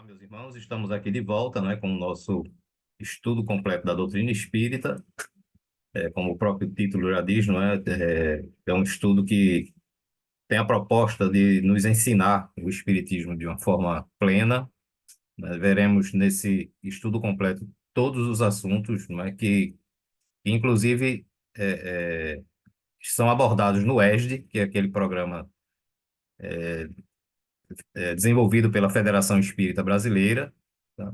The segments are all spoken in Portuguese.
Olá, meus irmãos, estamos aqui de volta, né, com o nosso estudo completo da doutrina espírita. Como o próprio título já diz, não é? É um estudo que tem a proposta de nos ensinar o espiritismo de uma forma plena, né? Veremos nesse estudo completo todos os assuntos, não é, que inclusive são abordados no ESD, que é aquele programa desenvolvido pela Federação Espírita Brasileira, tá?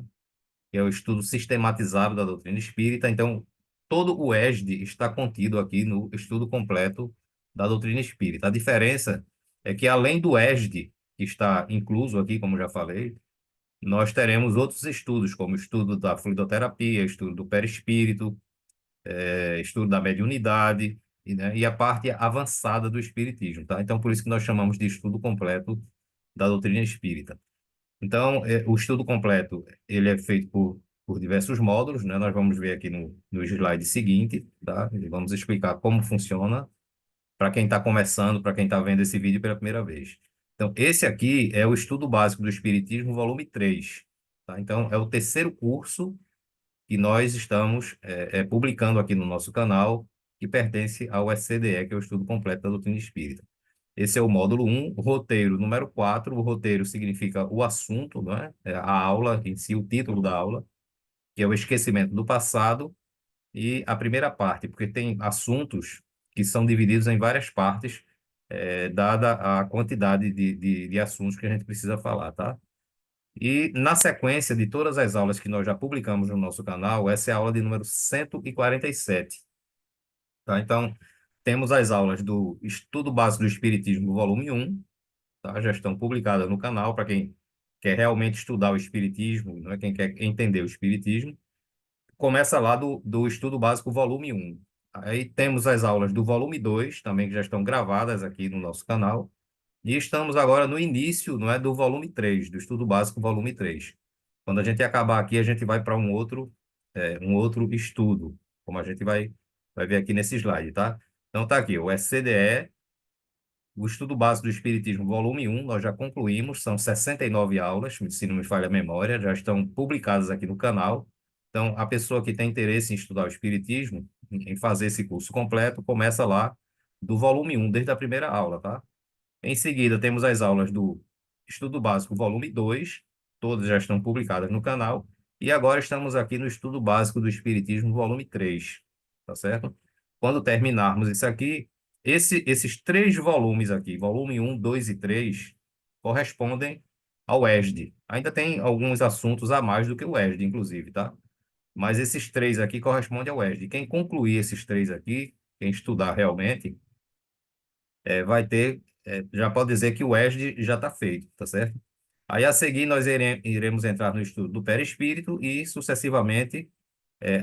Que é o estudo sistematizado da doutrina espírita. Então, todo o ESD está contido aqui no estudo completo da doutrina espírita. A diferença é que, além do ESD, que está incluso aqui, como já falei, nós teremos outros estudos, como o estudo da fluidoterapia, estudo do perispírito, estudo da mediunidade, né, e a parte avançada do espiritismo, tá? Então, por isso que nós chamamos de estudo completo da doutrina espírita. Então, o estudo completo, ele é feito por diversos módulos, né? Nós vamos ver aqui no slide seguinte, tá? E vamos explicar como funciona para quem está começando, para quem está vendo esse vídeo pela primeira vez. Então, esse aqui é o Estudo Básico do Espiritismo, volume 3, tá? Então, é o terceiro curso que nós estamos publicando aqui no nosso canal, que pertence ao SCDE, que é o Estudo Completo da Doutrina Espírita. Esse é o módulo 1, roteiro número 4. O roteiro significa o assunto, não é? É a aula em si, o título da aula, que é o esquecimento do passado, e a primeira parte, porque tem assuntos que são divididos em várias partes, dada a quantidade de assuntos que a gente precisa falar, tá? E na sequência de todas as aulas que nós já publicamos no nosso canal, essa é a aula de número 147, tá? Então, temos as aulas do Estudo Básico do Espiritismo, volume 1, tá? Já estão publicadas no canal para quem quer realmente estudar o Espiritismo, não é? Quem quer entender o Espiritismo. Começa lá do Estudo Básico, volume 1. Aí temos as aulas do volume 2 também, que já estão gravadas aqui no nosso canal. E estamos agora no início, não é, do volume 3 do Estudo Básico, volume 3. Quando a gente acabar aqui, a gente vai para um outro estudo, como a gente vai ver aqui nesse slide, tá? Então tá aqui, o SCDE, o Estudo Básico do Espiritismo, volume 1, nós já concluímos, são 69 aulas, se não me falha a memória, já estão publicadas aqui no canal. Então, a pessoa que tem interesse em estudar o Espiritismo, em fazer esse curso completo, começa lá do volume 1, desde a primeira aula, tá? Em seguida, temos as aulas do Estudo Básico, volume 2, todas já estão publicadas no canal. E agora estamos aqui no Estudo Básico do Espiritismo, volume 3, tá certo? Quando terminarmos isso aqui, esses três volumes aqui, volume 1, 2 e 3, correspondem ao ESD. Ainda tem alguns assuntos a mais do que o ESD, inclusive, tá? Mas esses três aqui correspondem ao ESD. Quem concluir esses três aqui, quem estudar realmente, vai ter, já pode dizer que o ESD já está feito, tá certo? Aí, a seguir, nós iremos entrar no estudo do perispírito e, sucessivamente,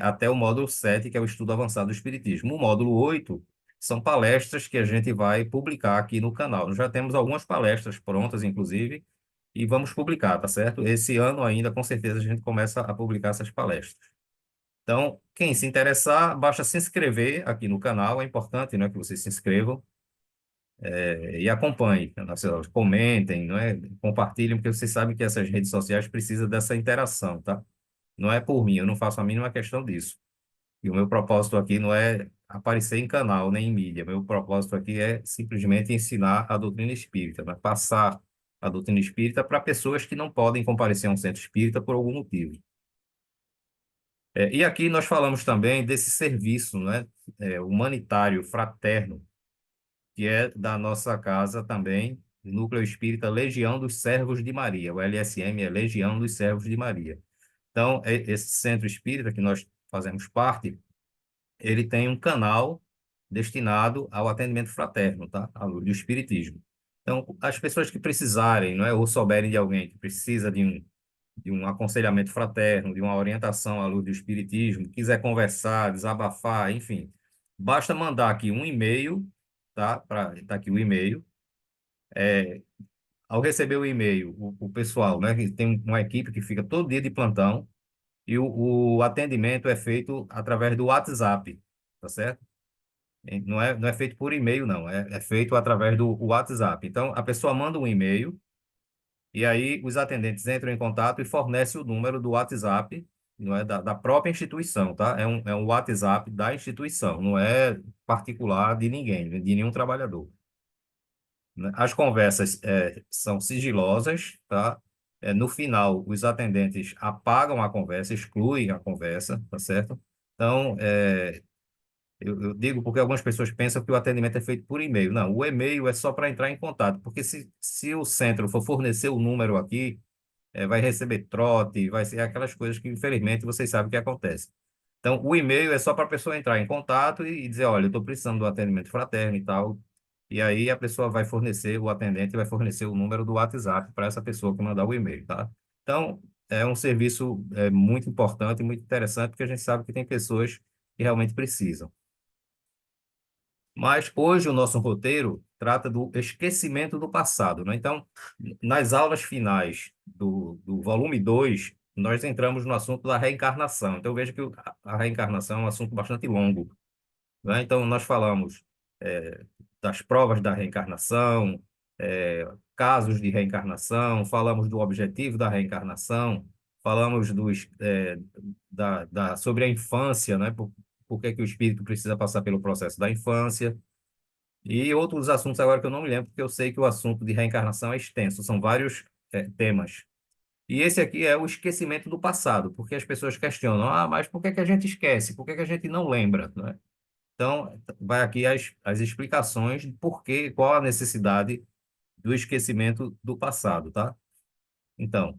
até o módulo 7, que é o estudo avançado do espiritismo. O módulo 8 são palestras que a gente vai publicar aqui no canal. Nós já temos algumas palestras prontas, inclusive, e vamos publicar, tá certo? Esse ano ainda, com certeza, a gente começa a publicar essas palestras. Então, quem se interessar, basta se inscrever aqui no canal. É importante, né, que vocês se inscrevam e acompanhem, né, comentem, não é? Compartilhem, porque vocês sabem que essas redes sociais precisam dessa interação, tá? Não é por mim, eu não faço a mínima questão disso. E o meu propósito aqui não é aparecer em canal, nem em mídia. Meu propósito aqui é simplesmente ensinar a doutrina espírita, né? Passar a doutrina espírita para pessoas que não podem comparecer a um centro espírita por algum motivo. E aqui nós falamos também desse serviço, né? Humanitário, fraterno, que é da nossa casa também, Núcleo Espírita Legião dos Servos de Maria. O LSM é Legião dos Servos de Maria. Então, esse centro espírita que nós fazemos parte, ele tem um canal destinado ao atendimento fraterno, tá? À luz do Espiritismo. Então, as pessoas que precisarem, não é, ou souberem de alguém que precisa de um aconselhamento fraterno, de uma orientação à luz do Espiritismo, quiser conversar, desabafar, enfim, basta mandar aqui um e-mail, tá? Tá aqui o e-mail. Ao receber o e-mail, o pessoal, né, que tem uma equipe que fica todo dia de plantão, e o atendimento é feito através do WhatsApp, tá certo? Não é feito por e-mail, não, é feito através do WhatsApp. Então, a pessoa manda um e-mail E aí os atendentes entram em contato e fornecem o número do WhatsApp, não é da própria instituição, tá? É um WhatsApp da instituição, não é particular de ninguém, de nenhum trabalhador, né? As conversas são sigilosas, tá? No final, os atendentes apagam a conversa, excluem a conversa, tá certo? Então, eu digo porque algumas pessoas pensam que o atendimento é feito por e-mail. Não, o e-mail é só para entrar em contato, porque se o centro for fornecer o número aqui, vai receber trote, vai ser aquelas coisas que, infelizmente, vocês sabem que acontece. Então, o e-mail é só para a pessoa entrar em contato e dizer, olha, eu estou precisando do atendimento fraterno e tal. E aí a pessoa vai fornecer, o atendente vai fornecer o número do WhatsApp para essa pessoa que mandar o e-mail, tá? Então, é um serviço muito importante, muito interessante, porque a gente sabe que tem pessoas que realmente precisam. Mas hoje o nosso roteiro trata do esquecimento do passado, né? Então, nas aulas finais do volume 2 nós entramos no assunto da reencarnação. Então, veja que a reencarnação é um assunto bastante longo, né? Então, nós falamos das provas da reencarnação, casos de reencarnação, falamos do objetivo da reencarnação, falamos sobre a infância, né? Por que que o espírito precisa passar pelo processo da infância. E outros assuntos agora que eu não me lembro, porque eu sei que o assunto de reencarnação é extenso, são vários temas. E esse aqui é o esquecimento do passado, porque as pessoas questionam, mas por que que a gente esquece? Por que que a gente não lembra, né? Então, vai aqui as explicações de por quê, qual a necessidade do esquecimento do passado, tá? Então,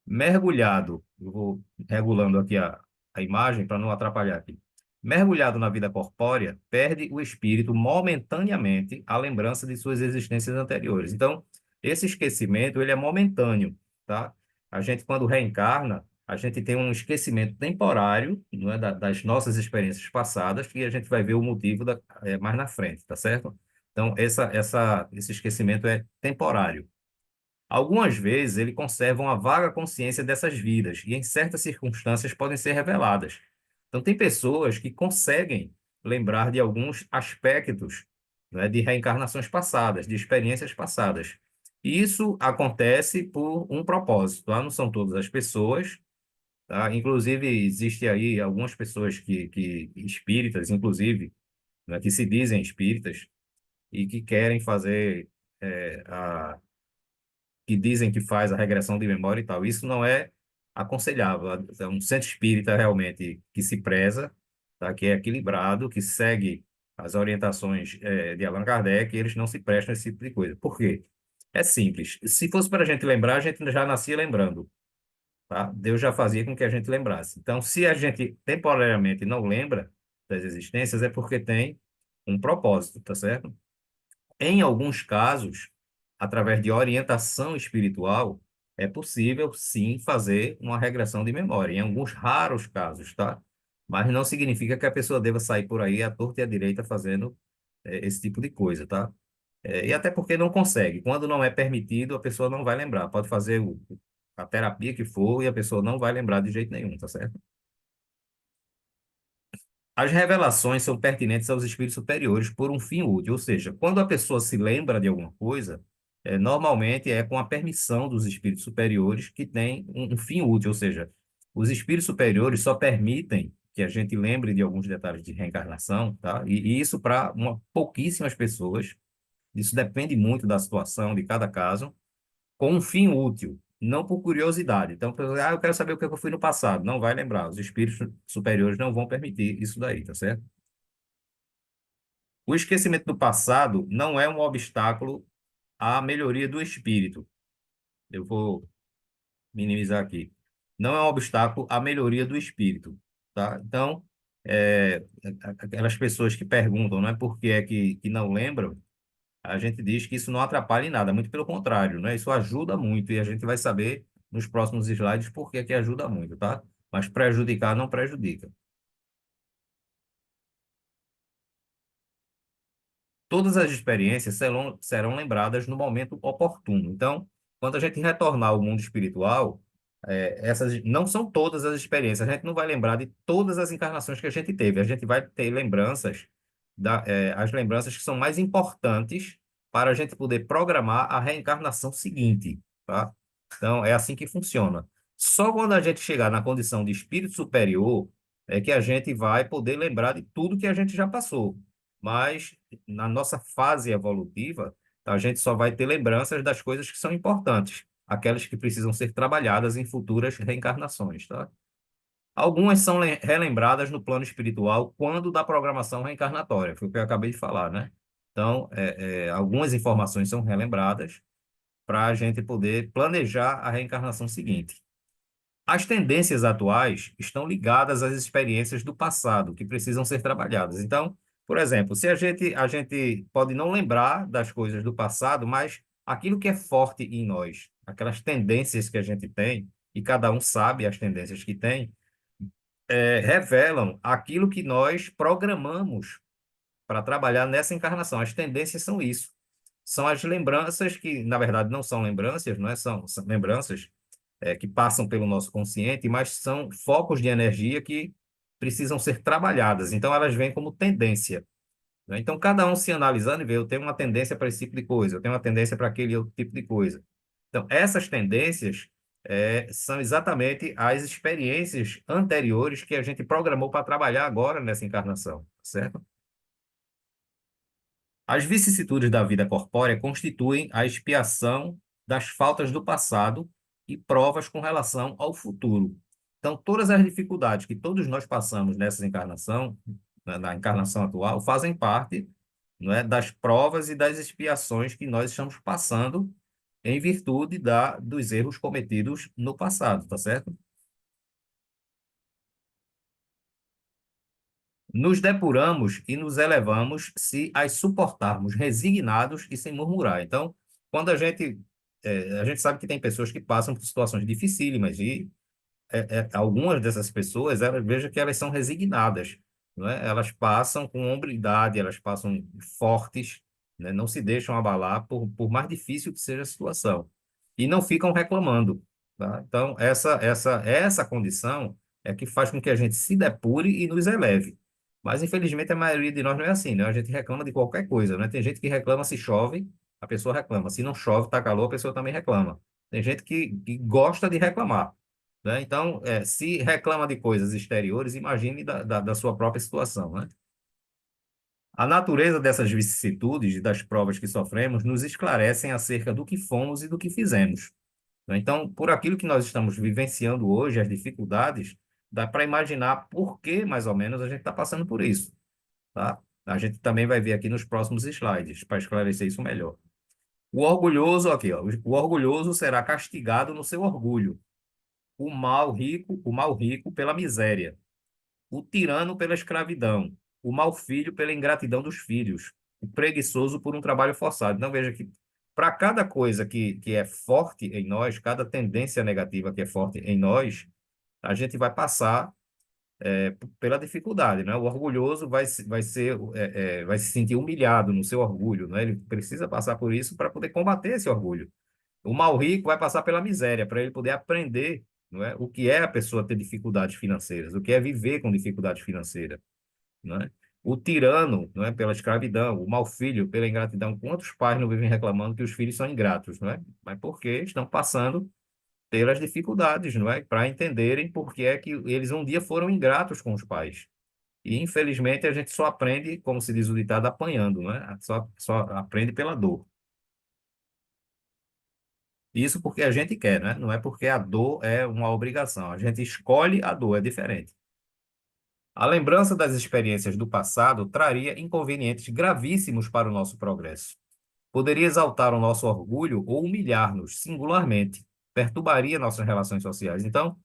mergulhado, eu vou regulando aqui a imagem para não atrapalhar aqui. Mergulhado na vida corpórea, perde o espírito momentaneamente a lembrança de suas existências anteriores. Então, esse esquecimento, ele é momentâneo, tá? A gente, quando reencarna, a gente tem um esquecimento temporário, não é, das nossas experiências passadas, que a gente vai ver o motivo mais na frente, tá certo? Então, esse esquecimento é temporário. Algumas vezes ele conserva uma vaga consciência dessas vidas e em certas circunstâncias podem ser reveladas. Então tem pessoas que conseguem lembrar de alguns aspectos, né, de reencarnações passadas, de experiências passadas. E isso acontece por um propósito, tá? Não são todas as pessoas, tá? Inclusive existe aí algumas pessoas que espíritas, inclusive, né, que se dizem espíritas e que querem fazer a que dizem que faz a regressão de memória e tal. Isso não é aconselhável. É um centro espírita realmente que se preza, tá? Que é equilibrado, que segue as orientações de Allan Kardec, e eles não se prestam a esse tipo de coisa. Por quê? É simples. Se fosse para a gente lembrar, a gente já nascia lembrando, tá? Deus já fazia com que a gente lembrasse. Então, se a gente temporariamente não lembra das existências, é porque tem um propósito, tá certo? Em alguns casos, através de orientação espiritual, é possível, sim, fazer uma regressão de memória, em alguns raros casos, tá? Mas não significa que a pessoa deva sair por aí à torta e à direita fazendo esse tipo de coisa, tá? E até porque não consegue. Quando não é permitido, a pessoa não vai lembrar. Pode fazer a terapia que for e a pessoa não vai lembrar de jeito nenhum, tá certo? As revelações são pertinentes aos espíritos superiores por um fim útil, ou seja, quando a pessoa se lembra de alguma coisa, normalmente é com a permissão dos espíritos superiores que tem um fim útil, ou seja, os espíritos superiores só permitem que a gente lembre de alguns detalhes de reencarnação, tá? E isso para pouquíssimas pessoas, isso depende muito da situação de cada caso, com um fim útil, não por curiosidade. Então, eu quero saber o que eu fui no passado. Não vai lembrar. Os espíritos superiores não vão permitir isso daí, tá certo? O esquecimento do passado não é um obstáculo à melhoria do espírito. Eu vou minimizar aqui. Não é um obstáculo à melhoria do espírito, tá? Então, aquelas pessoas que perguntam, não é por que é que não lembram, a gente diz que isso não atrapalha em nada, muito pelo contrário, né? Isso ajuda muito e a gente vai saber nos próximos slides por que que ajuda muito, tá? Mas prejudicar não prejudica. Todas as experiências serão lembradas no momento oportuno. Então, quando a gente retornar ao mundo espiritual, essas não são todas as experiências. A gente não vai lembrar de todas as encarnações que a gente teve. A gente vai ter lembranças, as lembranças que são mais importantes para a gente poder programar a reencarnação seguinte, tá? Então, é assim que funciona. Só quando a gente chegar na condição de espírito superior é que a gente vai poder lembrar de tudo que a gente já passou. Mas, na nossa fase evolutiva, a gente só vai ter lembranças das coisas que são importantes, aquelas que precisam ser trabalhadas em futuras reencarnações, tá? Algumas são relembradas no plano espiritual quando da programação reencarnatória, foi o que eu acabei de falar, né? Então, algumas informações são relembradas para a gente poder planejar a reencarnação seguinte. As tendências atuais estão ligadas às experiências do passado, que precisam ser trabalhadas. Então, por exemplo, se a gente pode não lembrar das coisas do passado, mas aquilo que é forte em nós, aquelas tendências que a gente tem, e cada um sabe as tendências que tem, revelam aquilo que nós programamos para trabalhar nessa encarnação. As tendências são isso. São as lembranças que, na verdade, não são lembranças, não é? São lembranças que passam pelo nosso consciente, mas são focos de energia que precisam ser trabalhadas. Então, elas vêm como tendência, né? Então, cada um se analisando e vê, eu tenho uma tendência para esse tipo de coisa, eu tenho uma tendência para aquele outro tipo de coisa. Então, essas tendências são exatamente as experiências anteriores que a gente programou para trabalhar agora nessa encarnação, certo? As vicissitudes da vida corpórea constituem a expiação das faltas do passado e provas com relação ao futuro. Então, todas as dificuldades que todos nós passamos nessa encarnação, na encarnação atual, fazem parte, não é, das provas e das expiações que nós estamos passando em virtude dos erros cometidos no passado, tá certo? Nos depuramos e nos elevamos se as suportarmos resignados e sem murmurar. Então, quando a gente sabe que tem pessoas que passam por situações dificílimas e algumas dessas pessoas, veja que elas são resignadas, não é? Elas passam com hombridade, elas passam fortes, né? Não se deixam abalar por mais difícil que seja a situação. E não ficam reclamando, tá? Então, essa condição é que faz com que a gente se depure e nos eleve. Mas, infelizmente, a maioria de nós não é assim, né? A gente reclama de qualquer coisa, né? Tem gente que reclama se chove, a pessoa reclama. Se não chove, está calor, a pessoa também reclama. Tem gente que gosta de reclamar, né? Então, se reclama de coisas exteriores, imagine da sua própria situação, né? A natureza dessas vicissitudes e das provas que sofremos nos esclarecem acerca do que fomos e do que fizemos, né? Então, por aquilo que nós estamos vivenciando hoje, as dificuldades, dá para imaginar por que, mais ou menos, a gente está passando por isso, tá? A gente também vai ver aqui nos próximos slides, para esclarecer isso melhor. O orgulhoso, aqui, ó, o orgulhoso será castigado no seu orgulho, o mal rico pela miséria, o tirano pela escravidão, o mau filho pela ingratidão dos filhos, o preguiçoso por um trabalho forçado. Então, veja que para cada coisa que é forte em nós, cada tendência negativa que é forte em nós, a gente vai passar pela dificuldade, né? O orgulhoso vai se sentir humilhado no seu orgulho, né? Ele precisa passar por isso para poder combater esse orgulho. O mal rico vai passar pela miséria, para ele poder aprender, não é, o que é a pessoa ter dificuldades financeiras, o que é viver com dificuldade financeira, não é? O tirano, não é, pela escravidão, o mau filho pela ingratidão. Quantos pais não vivem reclamando que os filhos são ingratos, não é? Mas porque estão passando pelas dificuldades, não é? Para entenderem por que é que eles um dia foram ingratos com os pais. E, infelizmente, a gente só aprende, como se diz o ditado, apanhando, não é? Só aprende pela dor. Isso porque a gente quer, né? Não é porque a dor é uma obrigação. A gente escolhe a dor, é diferente. A lembrança das experiências do passado traria inconvenientes gravíssimos para o nosso progresso. Poderia exaltar o nosso orgulho ou humilhar-nos singularmente, perturbaria nossas relações sociais. Então,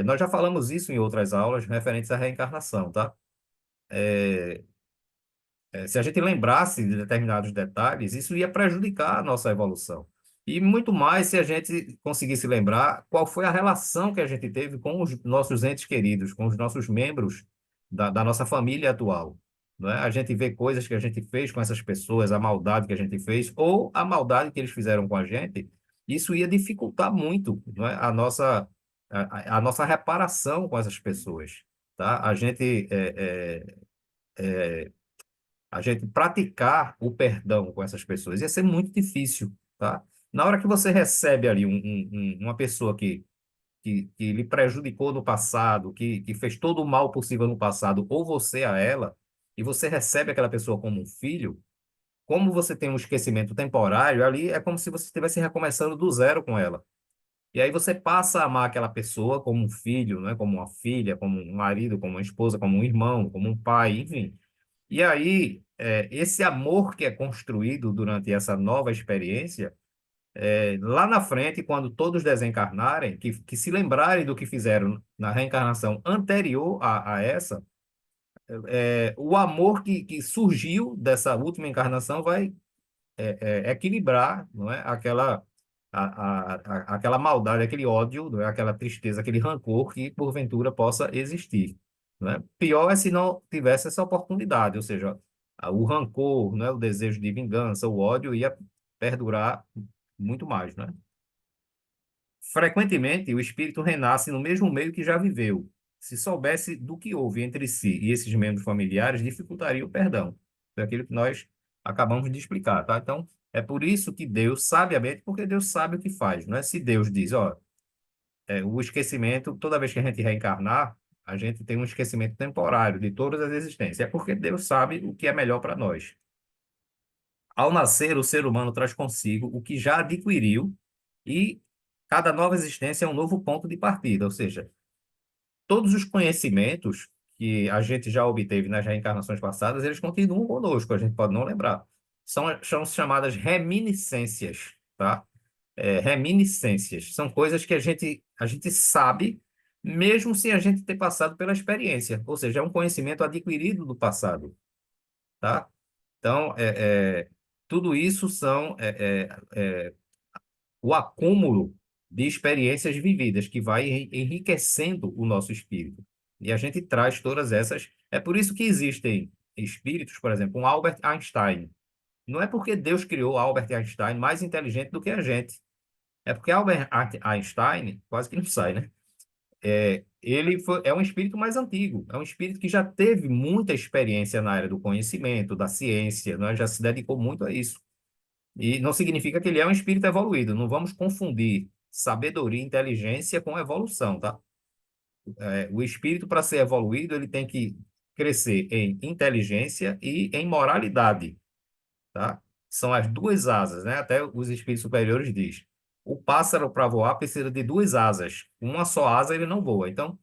nós já falamos isso em outras aulas referentes à reencarnação, tá? Se a gente lembrasse de determinados detalhes, isso ia prejudicar a nossa evolução. E muito mais se a gente conseguisse lembrar qual foi a relação que a gente teve com os nossos entes queridos, com os nossos membros da nossa família atual. Não é? A gente vê coisas que a gente fez com essas pessoas, a maldade que a gente fez, ou a maldade que eles fizeram com a gente, isso ia dificultar muito, não é? A nossa reparação com essas pessoas. Tá? A gente praticar o perdão com essas pessoas ia ser muito difícil, tá? Na hora que você recebe ali uma pessoa que lhe prejudicou no passado, que fez todo o mal possível no passado, ou você a ela, e você recebe aquela pessoa como um filho, como você tem um esquecimento temporário, ali é como se você estivesse recomeçando do zero com ela. E aí você passa a amar aquela pessoa como um filho, né? Como uma filha, como um marido, como uma esposa, como um irmão, como um pai, enfim. E aí, esse amor que é construído durante essa nova experiência, lá na frente, quando todos desencarnarem, que se lembrarem do que fizeram na reencarnação anterior a essa, o amor que surgiu dessa última encarnação vai equilibrar, não é? Aquela maldade, aquele ódio, não é? Aquela tristeza, aquele rancor que porventura possa existir, não é? Pior é se não tivesse essa oportunidade, ou seja, o rancor, não é? O desejo de vingança, o ódio ia perdurar muito mais, né? Frequentemente, o espírito renasce no mesmo meio que já viveu. Se soubesse do que houve entre si e esses membros familiares, dificultaria o perdão. É aquilo que nós acabamos de explicar, tá? Então, é por isso que Deus, sabiamente, porque Deus sabe o que faz, não é? Se Deus diz, ó, o esquecimento, toda vez que a gente reencarnar, a gente tem um esquecimento temporário de todas as existências. É porque Deus sabe o que é melhor para nós. Ao nascer, o ser humano traz consigo o que já adquiriu e cada nova existência é um novo ponto de partida, ou seja, todos os conhecimentos que a gente já obteve nas reencarnações passadas, eles continuam conosco, a gente pode não lembrar. São chamadas reminiscências, tá? Reminiscências. São coisas que a gente sabe, mesmo sem a gente ter passado pela experiência. Ou seja, é um conhecimento adquirido do passado, tá? Então, tudo isso são o acúmulo de experiências vividas que vai enriquecendo o nosso espírito. E a gente traz todas essas. É por isso que existem espíritos, por exemplo, um Albert Einstein. Não é porque Deus criou Albert Einstein mais inteligente do que a gente. É porque Albert Einstein, quase que não sai, né? É um espírito mais antigo, é um espírito que já teve muita experiência na área do conhecimento, da ciência, né? Já se dedicou muito a isso. E não significa que ele é um espírito evoluído. Não vamos confundir sabedoria e inteligência com evolução, tá? O espírito, para ser evoluído, ele tem que crescer em inteligência e em moralidade, tá? São as duas asas, né? Até os espíritos superiores diz. O pássaro, para voar, precisa de duas asas. Uma só asa ele não voa. Então,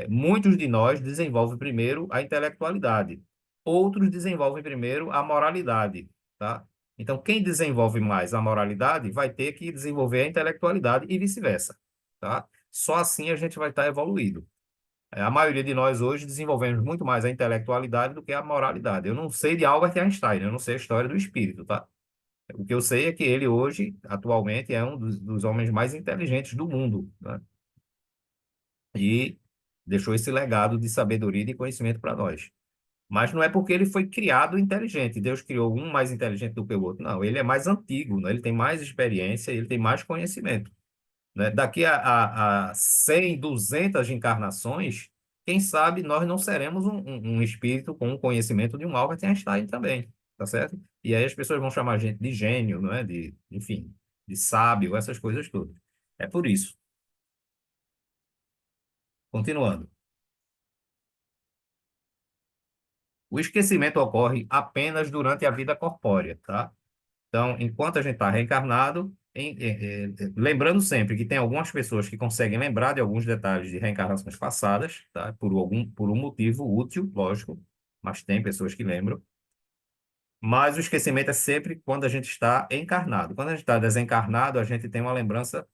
muitos de nós desenvolvem primeiro a intelectualidade, outros desenvolvem primeiro a moralidade, tá? Então, quem desenvolve mais a moralidade vai ter que desenvolver a intelectualidade e vice-versa, tá? Só assim a gente vai estar evoluído. A maioria de nós hoje desenvolvemos muito mais a intelectualidade do que a moralidade. Eu não sei de Albert Einstein, eu não sei a história do espírito, tá? O que eu sei é que ele hoje, atualmente, é um dos homens mais inteligentes do mundo, né? E deixou esse legado de sabedoria e de conhecimento para nós. Mas não é porque ele foi criado inteligente. Deus criou um mais inteligente do que o outro. Não, ele é mais antigo, né? Ele tem mais experiência, ele tem mais conhecimento, né? Daqui a 100, 200 encarnações, quem sabe nós não seremos um espírito com o conhecimento de um Albert Einstein também, tá certo? E aí as pessoas vão chamar a gente de gênio, não é? Enfim, de sábio, essas coisas todas. É por isso. Continuando. O esquecimento ocorre apenas durante a vida corpórea, tá? Então, enquanto a gente está reencarnado, lembrando sempre que tem algumas pessoas que conseguem lembrar de alguns detalhes de reencarnações passadas, tá? Por um motivo útil, lógico, mas tem pessoas que lembram. Mas o esquecimento é sempre quando a gente está encarnado. Quando a gente está desencarnado, a gente tem uma lembrança,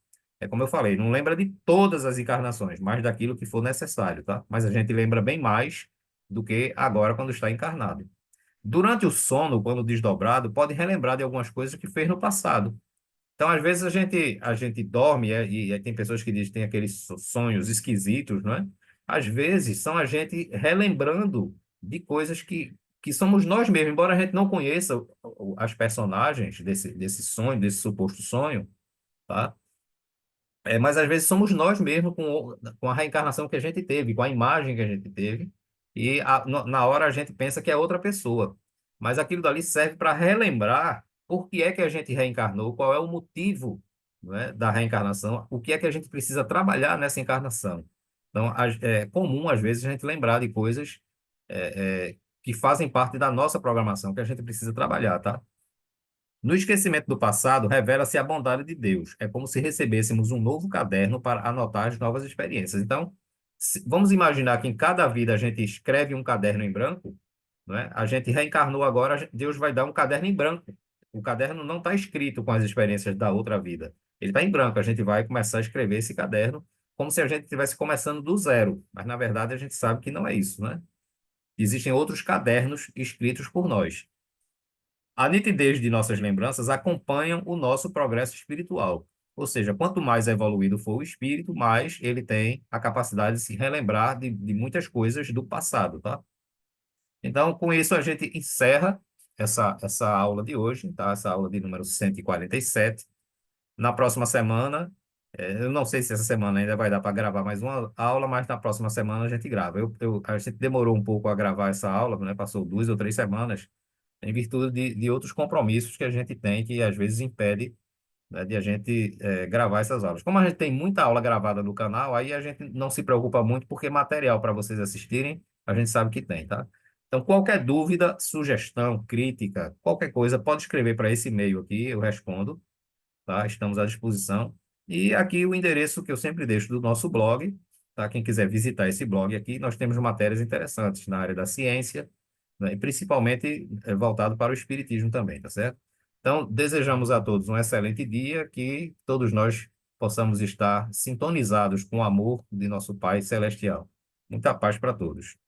como eu falei, não lembra de todas as encarnações, mas daquilo que for necessário, tá? Mas a gente lembra bem mais do que agora quando está encarnado. Durante o sono, quando desdobrado, pode relembrar de algumas coisas que fez no passado. Então, às vezes, a gente dorme e tem pessoas que dizem que tem aqueles sonhos esquisitos, não é? Às vezes, são a gente relembrando de coisas que somos nós mesmos, embora a gente não conheça as personagens desse sonho, desse suposto sonho, tá? Mas às vezes somos nós mesmos com a reencarnação que a gente teve, com a imagem que a gente teve, e na hora a gente pensa que é outra pessoa. Mas aquilo dali serve para relembrar por que é que a gente reencarnou, qual é o motivo, não é, da reencarnação, o que é que a gente precisa trabalhar nessa encarnação. Então, é comum, às vezes, a gente lembrar de coisas que fazem parte da nossa programação, que a gente precisa trabalhar, tá? No esquecimento do passado, revela-se a bondade de Deus. É como se recebêssemos um novo caderno para anotar as novas experiências. Então, vamos imaginar que em cada vida a gente escreve um caderno em branco, não é? A gente reencarnou agora, Deus vai dar um caderno em branco. O caderno não está escrito com as experiências da outra vida. Ele está em branco. A gente vai começar a escrever esse caderno como se a gente estivesse começando do zero. Mas, na verdade, a gente sabe que não é isso, né? Existem outros cadernos escritos por nós. A nitidez de nossas lembranças acompanham o nosso progresso espiritual. Ou seja, quanto mais evoluído for o espírito, mais ele tem a capacidade de se relembrar de muitas coisas do passado, tá? Então, com isso, a gente encerra essa aula de hoje, tá? Essa aula de número 147. Na próxima semana, eu não sei se essa semana ainda vai dar para gravar mais uma aula, mas na próxima semana a gente grava. A gente demorou um pouco a gravar essa aula, né? Passou 2 ou 3 semanas, em virtude de outros compromissos que a gente tem, que às vezes impede, né, de a gente gravar essas aulas. Como a gente tem muita aula gravada no canal, aí a gente não se preocupa muito, porque material para vocês assistirem, a gente sabe que tem, tá? Então, qualquer dúvida, sugestão, crítica, qualquer coisa, pode escrever para esse e-mail aqui, eu respondo, tá? Estamos à disposição. E aqui o endereço que eu sempre deixo do nosso blog, tá? Quem quiser visitar esse blog aqui, nós temos matérias interessantes na área da ciência, né? E principalmente voltado para o espiritismo também, tá certo? Então, desejamos a todos um excelente dia, que todos nós possamos estar sintonizados com o amor de nosso Pai Celestial. Muita paz para todos.